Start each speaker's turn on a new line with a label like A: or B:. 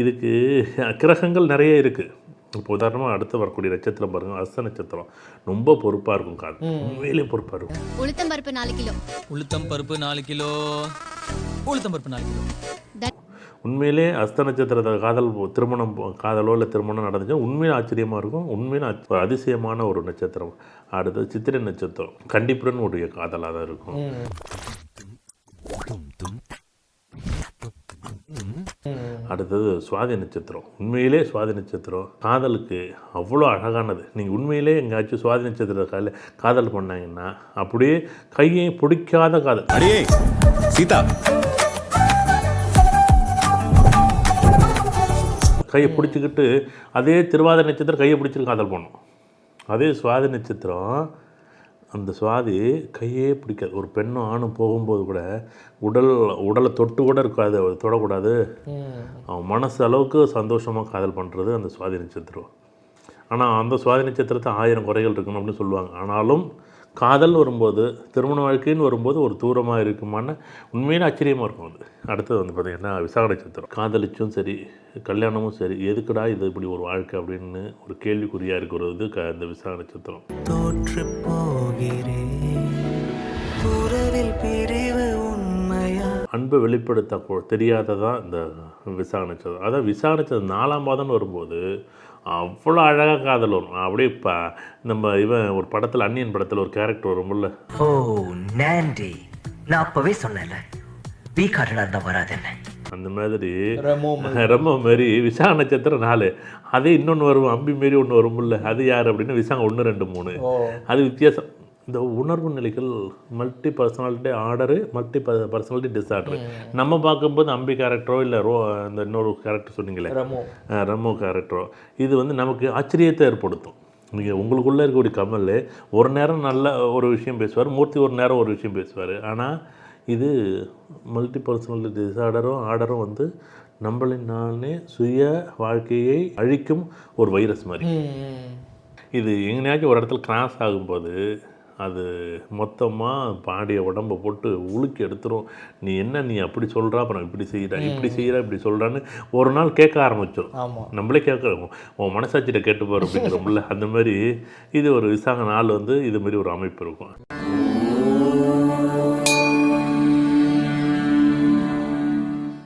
A: இதுக்கு கிரகங்கள் நிறைய இருக்குது. இப்போ உதாரணமாக அடுத்து வரக்கூடிய நட்சத்திரம் பாருங்கள், அஸ்த நட்சத்திரம். ரொம்ப பொறுப்பாக இருக்கும் காதல், உண்மையிலே பொறுப்பாக இருக்கும்.
B: உளுத்தம் பருப்பு 4 கிலோ.
C: உளுத்தம் பருப்பு 4 கிலோ. உளுத்தம் பருப்பு 4 கிலோ.
A: உண்மையிலே அஸ்த நட்சத்திர காதல் திருமணம் காதலோ இல்லை திருமணம் நடந்துச்சுன்னா உண்மையிலே ஆச்சரியமாக இருக்கும். உண்மையிலே அதிசயமான ஒரு நட்சத்திரம். அடுத்தது சித்திரை நட்சத்திரம், கண்டிப்புடன் உடைய காதலாக தான் இருக்கும். அடுத்தது சுவாதி நட்சத்திரம். உண்மையிலே சுவாதி நட்சத்திரம் காதலுக்கு அவ்வளோ அழகானது. நீங்கள் உண்மையிலே எங்கேயாச்சும் சுவாதி நட்சத்திர காதல் பண்ணாங்கன்னா அப்படியே கையை பிடிக்காத காதல்.
D: அடியே சீதா,
A: கையை பிடிச்சிக்கிட்டு அதே திருவாதிரை நட்சத்திரம் கையை பிடிச்சிட்டு காதல் பண்ணும். அதே சுவாதி நட்சத்திரம் அந்த சுவாதி கையே பிடிக்காது. ஒரு பெண்ணும் ஆணும் போகும்போது கூட உடலை தொட்டு கூட இருக்காது, தொடக்கூடாது. அவன் மனசு அளவுக்கு சந்தோஷமாக காதல் பண்ணுறது அந்த சுவாதி நட்சத்திரம். ஆனால் அந்த சுவாதி நட்சத்திரத்தை 1000 குறைகள் இருக்கணும் அப்படின்னு சொல்லுவாங்க. ஆனாலும் காதல் வரும்போது, திருமண வாழ்க்கைன்னு வரும்போது ஒரு தூரமாக இருக்குமான உண்மையிலே ஆச்சரியமாக இருக்கும். அது அடுத்தது வந்து பார்த்திங்கன்னா விசாக நட்சத்திரம். காதலிச்சும் சரி கல்யாணமும் சரி, எதுக்குடா இது இப்படி ஒரு வாழ்க்கை அப்படின்னு ஒரு கேள்விக்குறியாக இருக்கிறது இந்த விசாக நட்சத்திரம்.
E: தோற்று போகிறேன்,
A: அன்பை வெளிப்படுத்த தெரியாததான் இந்த விசாக நட்சத்திரம். அதான் விசாக நட்சத்திரம் 4ஆம் பாதம்னு வரும்போது அவ்வளோ அழகாக காதல் வரும். அப்படியே இப்போ நம்ம ஒரு படத்தில் அன்னியன் படத்தில் ஒரு கேரக்டர் வரும்ல,
E: ஓ நாண்டி, நான் அப்பவே சொன்னேன்ல பி கார்டா இருந்தால் வராது என்ன,
A: அந்த மாதிரி ரொம்ப மாரி விசாக நட்சத்திரம் 4. அதே இன்னொன்று வரும், அம்பி மாரி ஒன்று வரும்ல, அது யார் அப்படின்னா விசாகம் 1, 2, 3. அது வித்தியாசம். இந்த உணர்வு நிலைகள் multi personality order, multi personality disorder. நம்ம பார்க்கும்போது அம்பி கேரக்டரோ இல்லை இந்த இன்னொரு கேரக்டர் சொன்னீங்களே ரமோ கேரக்டரோ, இது வந்து நமக்கு ஆச்சரியத்தை ஏற்படுத்தும். நீங்கள் உங்களுக்குள்ளே இருக்கக்கூடிய கமல் ஒரு நேரம் நல்ல ஒரு விஷயம் பேசுவார், மூர்த்தி ஒரு நேரம் ஒரு விஷயம் பேசுவார். ஆனால் இது மல்டி பர்சனாலிட்டி டிஸார்டரும் ஆர்டரும் வந்து நம்மளினாலே சுய வாழ்க்கையை அழிக்கும் ஒரு வைரஸ் மாதிரி. இது எங்கேயாச்சும் ஒரு இடத்துல கிராஸ் ஆகும்போது அது மொத்தமாக பாடிய உடம்பை போட்டு உலுக்கி எடுத்துரும். நீ அப்படி சொல்கிறா, அப்புறம் இப்படி செய்கிறா இப்படி சொல்கிறான்னு ஒரு நாள் கேட்க ஆரம்பிச்சிடும். நம்மளே கேட்குறோம், உன் மனசாட்சியிட்ட கேட்டு போகிற அப்படிங்கிறோம்ல. அந்த மாதிரி இது ஒரு விசாக நாள் வந்து இது மாதிரி ஒரு அமைப்பு இருக்கும்.